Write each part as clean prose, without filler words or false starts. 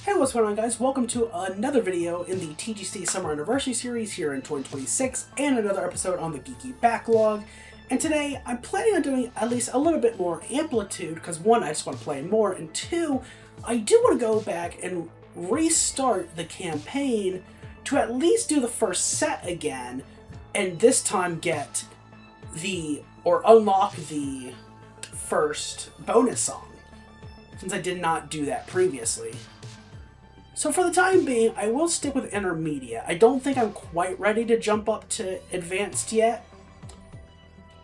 Hey, what's going on, guys? Welcome to another video in the TGC Summer Anniversary Series here in 2026, and another episode on the Geeky Backlog. And today, I'm planning on doing at least a little bit more Amplitude, because one, I just want to play more, and two, I do want to go back and restart the campaign to at least do the first set again, and this time get unlock the first bonus song, since I did not do that previously. So for the time being, I will stick with intermediate. I don't think I'm quite ready to jump up to advanced yet.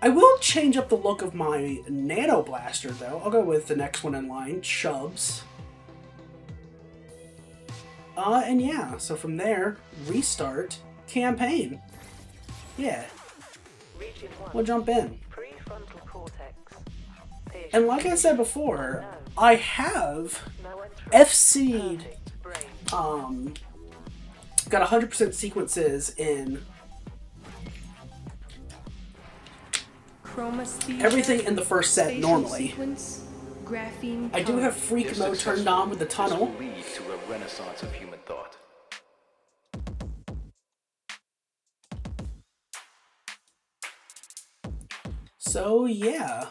I will change up the look of my Nano Blaster though. I'll go with the next one in line, Chubbs. And yeah, so from there, restart campaign. Yeah. We'll jump in. Prefrontal Cortex. And like I said before, I have FC'd got 100% sequences in everything in the first set normally. I do have freak mode turned on with the tunnel. This will lead to a renaissance of human thought. So yeah.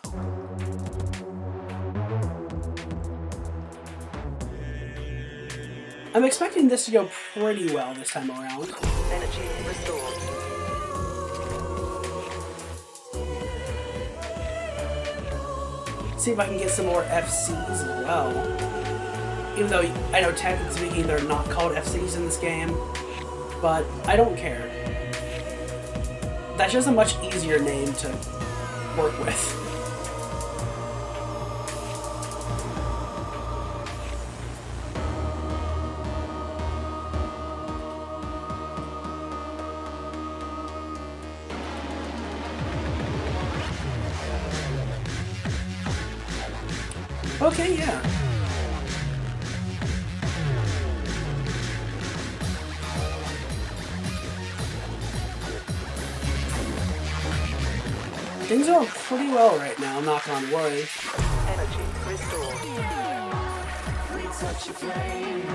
I'm expecting this to go pretty well this time around. Energy restored. See if I can get some more FCs as well. Even though I know technically speaking they're not called FCs in this game, but I don't care. That's just a much easier name to work with. Okay, yeah. Things are pretty well right now, knock on wood. Energy restored. We touch a flame.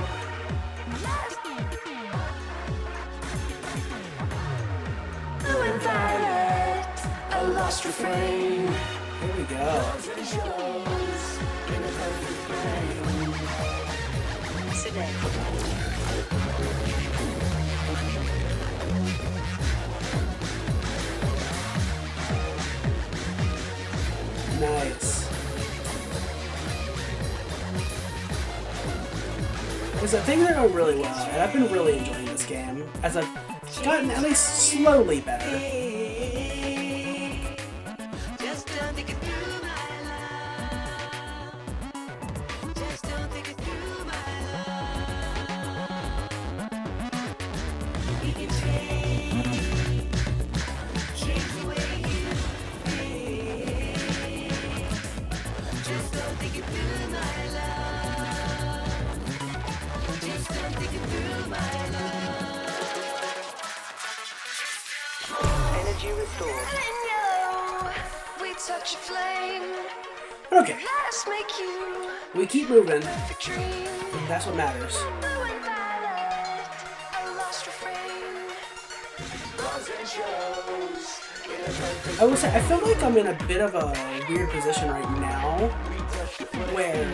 Blue and violet, a lost refrain. Here we go. Nice. Because I think they're going really well, and I've been really enjoying this game as I've gotten at least slowly better. Energy restored. We touch a flame. Okay, Let's make you we keep moving. a dream. That's what matters. Blue and violet, a lost refrain. I will say, I feel like I'm in a bit of a weird position right now, where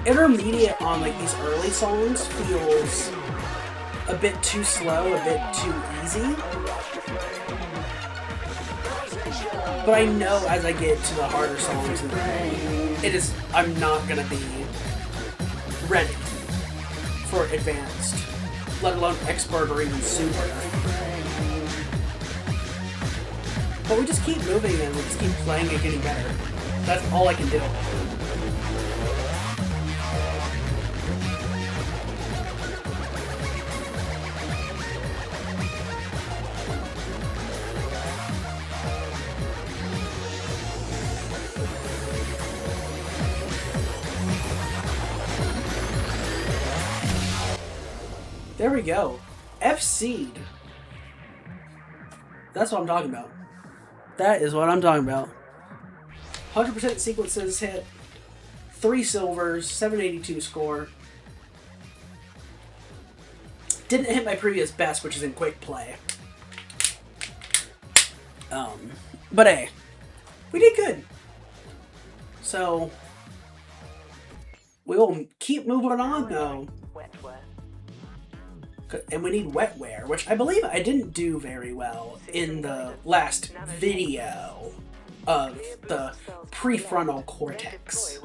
intermediate on like these early songs feels a bit too slow, a bit too easy. But I know as I get to the harder songs, I'm not gonna be ready for advanced, let alone expert or even super. But we just keep moving and we just keep playing and getting better. That's all I can do. There we go. FC'd. That's what I'm talking about. That is what I'm talking about. 100% sequences hit, 3 silvers, 782 score. Didn't hit my previous best, which is in quick play. But hey, we did good. So we will keep moving on though. Wetware. And we need wetware, which I believe I didn't do very well in the last video of the Prefrontal Cortex.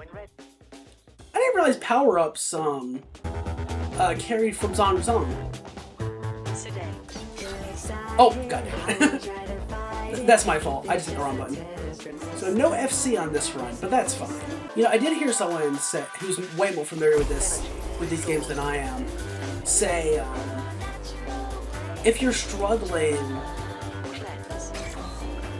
I didn't realize power-ups carried from song to song. Oh, goddamn. That's my fault. I just hit the wrong button. So no FC on this run, but that's fine. You know, I did hear someone say, who's way more familiar with these games than I am, say, if you're struggling,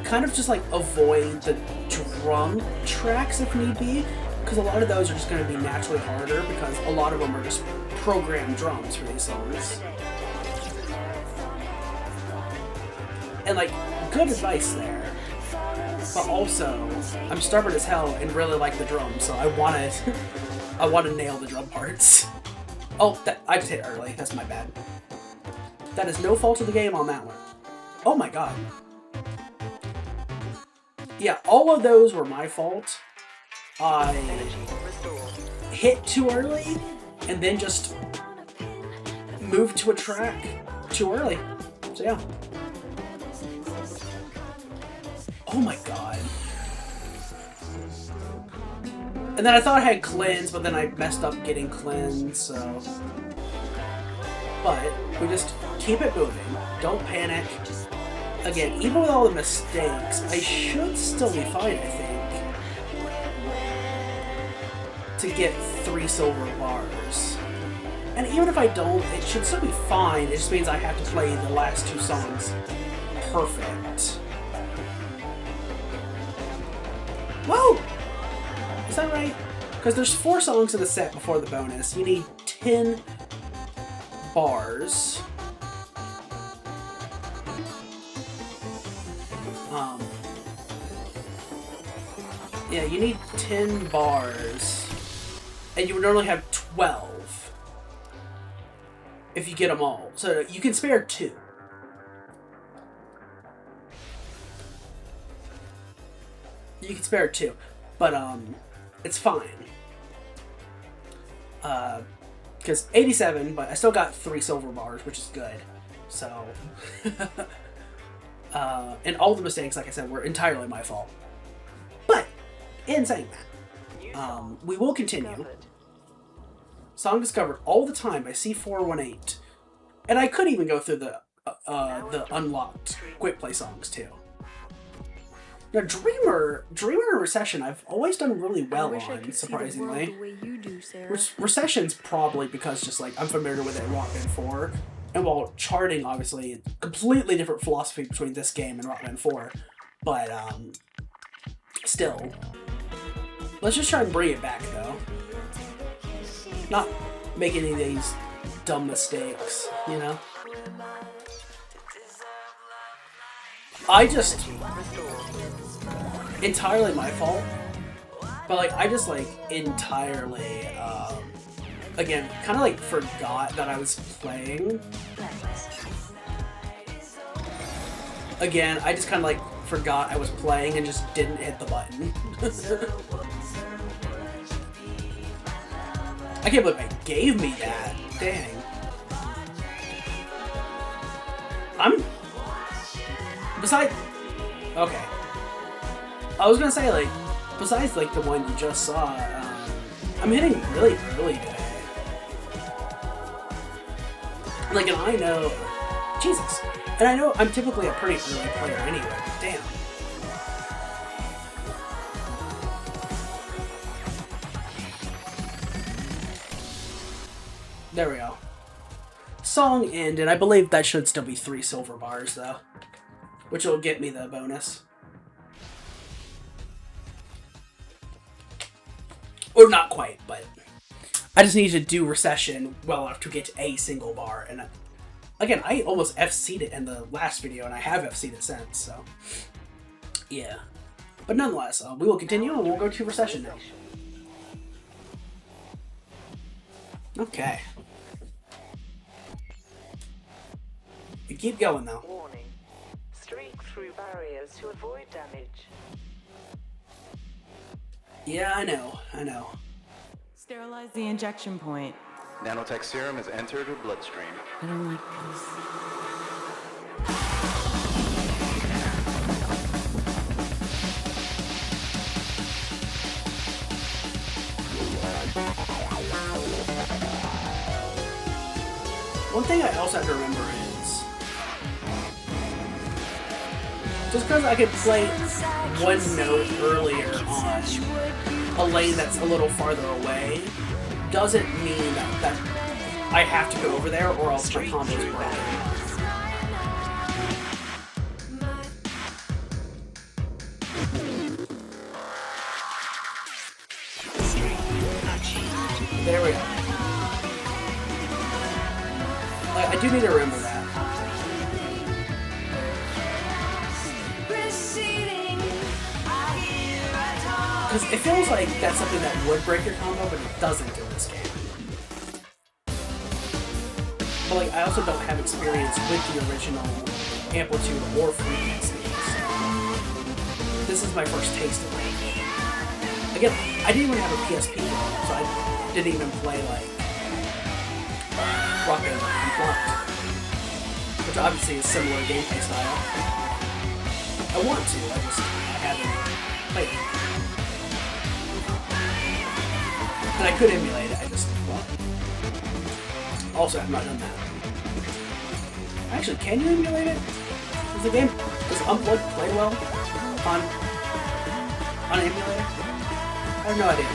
kind of just like avoid the drum tracks if need be, because a lot of those are just going to be naturally harder because a lot of them are just programmed drums for these songs. And like, good advice there. But also, I'm stubborn as hell and really like the drums, so I want to nail the drum parts. Oh, I just hit early. That's my bad. That is no fault of the game on that one. Oh my god. Yeah, all of those were my fault. I hit too early and then just moved to a track too early. So yeah. Oh my god. And then I thought I had cleanse, but then I messed up getting cleanse, so... But, we just keep it moving. Don't panic. Again, even with all the mistakes, I should still be fine, I think. To get 3 silver bars. And even if I don't, it should still be fine. It just means I have to play the last 2 songs perfect. Whoa! Is that right? Because there's 4 songs in the set before the bonus. You need 10 bars. Yeah, you need 10 bars. And you would normally have 12 if you get them all. So you can spare 2. You can spare 2, but it's fine. Because 87, but I still got 3 silver bars, which is good. So, and all the mistakes, like I said, were entirely my fault. But in saying that, we will continue. Song discovered all the time by C418, and I could even go through the unlocked quick play songs too. Now, Dreamer and Recession, I've always done really well on, surprisingly. Which Recession's probably because just like I'm familiar with it in Rock Band 4, and while charting, obviously, completely different philosophy between this game and Rock Band 4, but still, let's just try and bring it back though. Not make any of these dumb mistakes, you know. I just entirely my fault, but like I just like entirely again kind of like forgot that I was playing. Again, I just kind of like forgot I was playing and just didn't hit the button. I can't believe it gave me that. Dang. Besides, okay. I was gonna say, like, besides, like, the one you just saw, I'm hitting really, really good. Like, and I know, Jesus. And I know I'm typically a pretty early player anyway. Damn. There we go. Song ended. I believe that should still be 3 silver bars, though. Which will get me the bonus. Or not quite, but I just need to do Recession well enough to get a single bar. And again, I almost FC'd it in the last video, and I have FC'd it since, so yeah. But nonetheless, we will continue, and we'll go to Recession now. Okay. Keep going, though. Warning. Streak through barriers to avoid damage. Yeah, I know. Sterilize the injection point. Nanotech serum has entered her bloodstream. I don't like this. One thing I also have to remember is, just because I could play one note earlier on a lane that's a little farther away, doesn't mean that I have to go over there or else my combo is broken. There we go. I do need to remember that. Because it feels like that's something that would break your combo, but it doesn't in this game. But like, I also don't have experience with the original Amplitude or Frequency, so this is my first taste of it. Again, I didn't even have a PSP game, so I didn't even play like Rocket Unplugged, which obviously is similar gameplay style. I want to, I haven't played it. And I could emulate it, also have not done that. Actually, can you emulate it? Does Unplugged play well on an emulator? I have no idea. I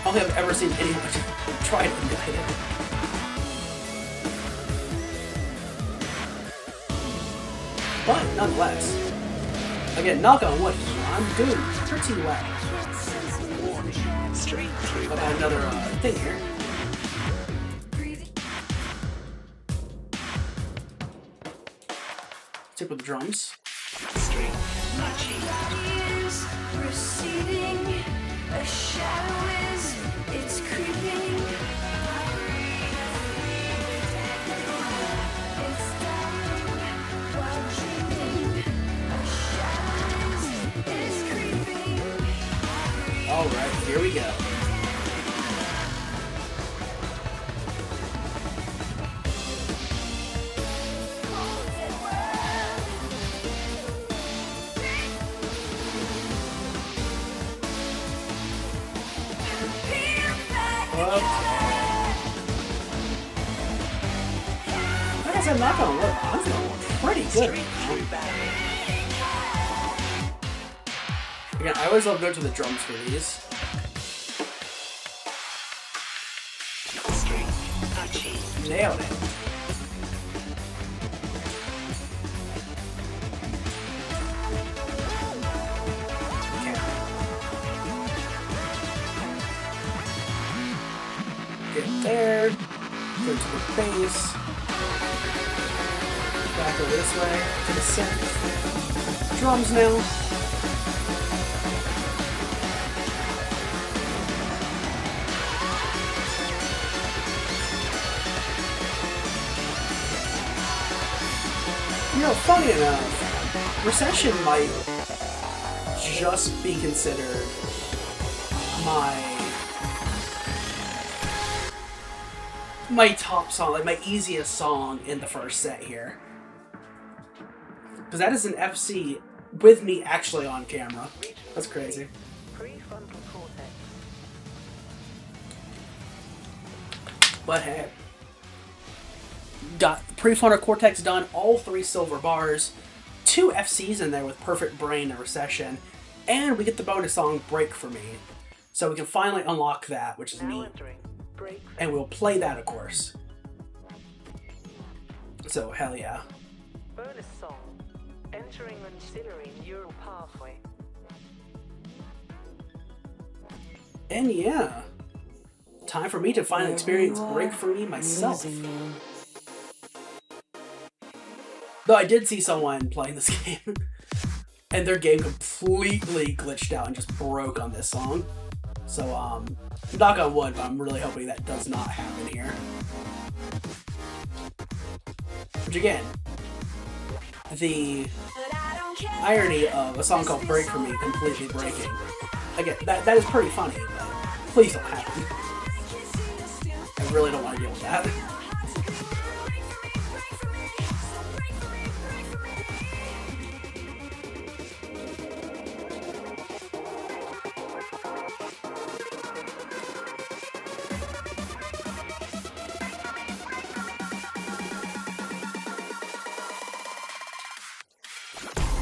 don't think I've ever seen anyone try to emulate it. But nonetheless, again, knock on wood, I'm doing pretty well. I got another thing here. Stick with the drums. Receding, a shadow is, it's creeping. It's dying while dreaming. A shadow is creeping. Alright, here we go. Like I said, knock on wood, I'm feeling pretty good. Again, I always love going to the drums for these. Nailed it. Get there, go to the base, back over this way, to the center, drums now. You know, funny enough, Recession might just be considered my top song, like my easiest song in the first set here. Because that is an FC with me actually on camera. That's crazy. Prefrontal cortex. But hey. Got Prefrontal Cortex done, all 3 silver bars, 2 FCs in there with Perfect Brain and Recession, and we get the bonus song Break For Me. So we can finally unlock that, which is Now neat. entering break. And we'll play that, of course. So, hell yeah. Bonus song. Entering ancillary neural pathway. And yeah. Time for me to finally experience Break For Me myself. Though I did see someone playing this game, and their game completely glitched out and just broke on this song. So, knock on wood, but I'm really hoping that does not happen here. Which again, the irony of a song called Break For Me completely breaking. Again, that is pretty funny, but please don't happen. I really don't want to deal with that.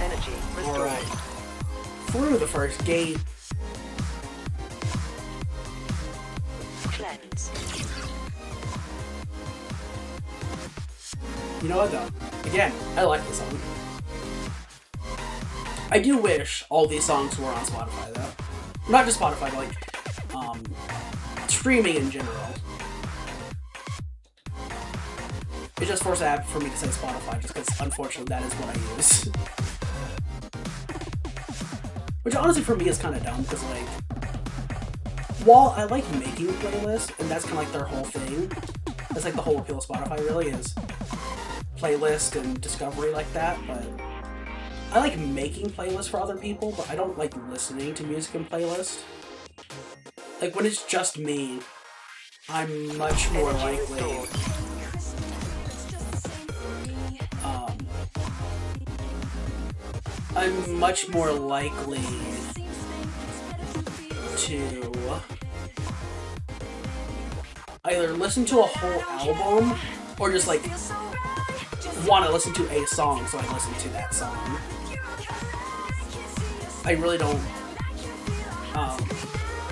Energy restored. Alright. Through the first gate. Cleanse. You know what though? Again, I like the song. I do wish all these songs were on Spotify though. Not just Spotify, but like streaming in general. It just forced app for me to say Spotify just because unfortunately that is what I use. Which honestly for me is kind of dumb because like, while I like making playlists, and that's kind of like their whole thing, that's like the whole appeal of Spotify really is playlist and discovery like that, but I like making playlists for other people, but I don't like listening to music in playlists. Like when it's just me, I'm much more likely I'm much more likely to either listen to a whole album or just like want to listen to a song, so I listen to that song. I really don't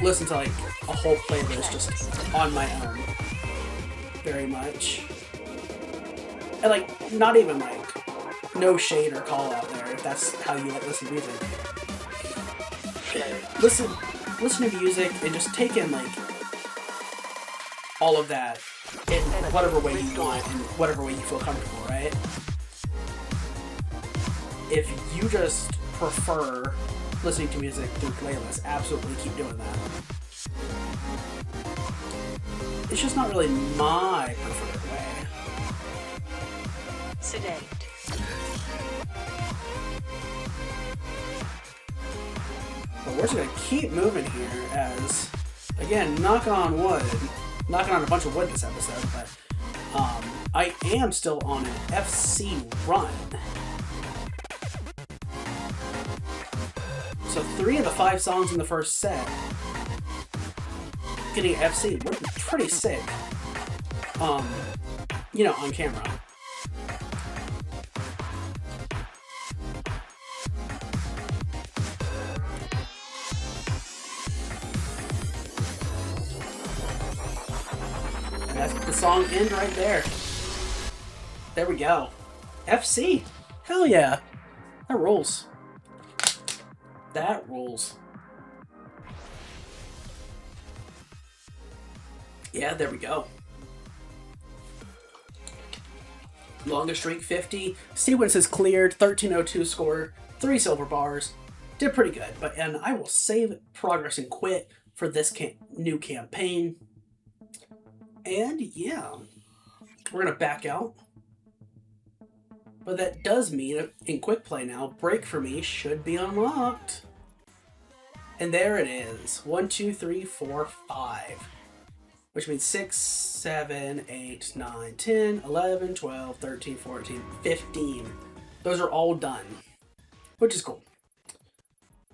listen to like a whole playlist just on my own very much. And like not even like no shade or call out there if that's how you like listen to music. Listen to music and just take in like all of that in whatever way you want and whatever way you feel comfortable, right? If you just prefer listening to music through playlists, absolutely keep doing that. It's just not really my preferred way. Sedate. But we're just gonna keep moving here as, again, knocking on wood, knocking on a bunch of wood this episode, but I am still on an FC run. So 3 of the 5 songs in the first set getting FC, we're pretty sick. You know, on camera. And that's the song end right there. There we go. FC. Hell yeah. That rules. That rules. Yeah, there we go. Longest streak 50. Sequences cleared. 1302 score. 3 silver bars. Did pretty good. And I will save progress and quit for this new campaign. And yeah, we're gonna back out. But that does mean in quick play now, Break For Me should be unlocked. And there it is. 1, 2, 3, 4, 5. Which means 6, 7, 8, 9, 10, 11, 12, 13, 14, 15. Those are all done. Which is cool.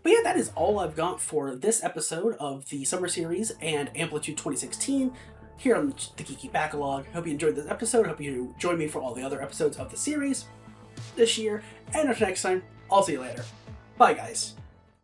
But yeah, that is all I've got for this episode of the Summer Series and Amplitude 2016 here on the Geeky Backlog. Hope you enjoyed this episode. Hope you join me for all the other episodes of the series this year. And until next time, I'll see you later. Bye, guys.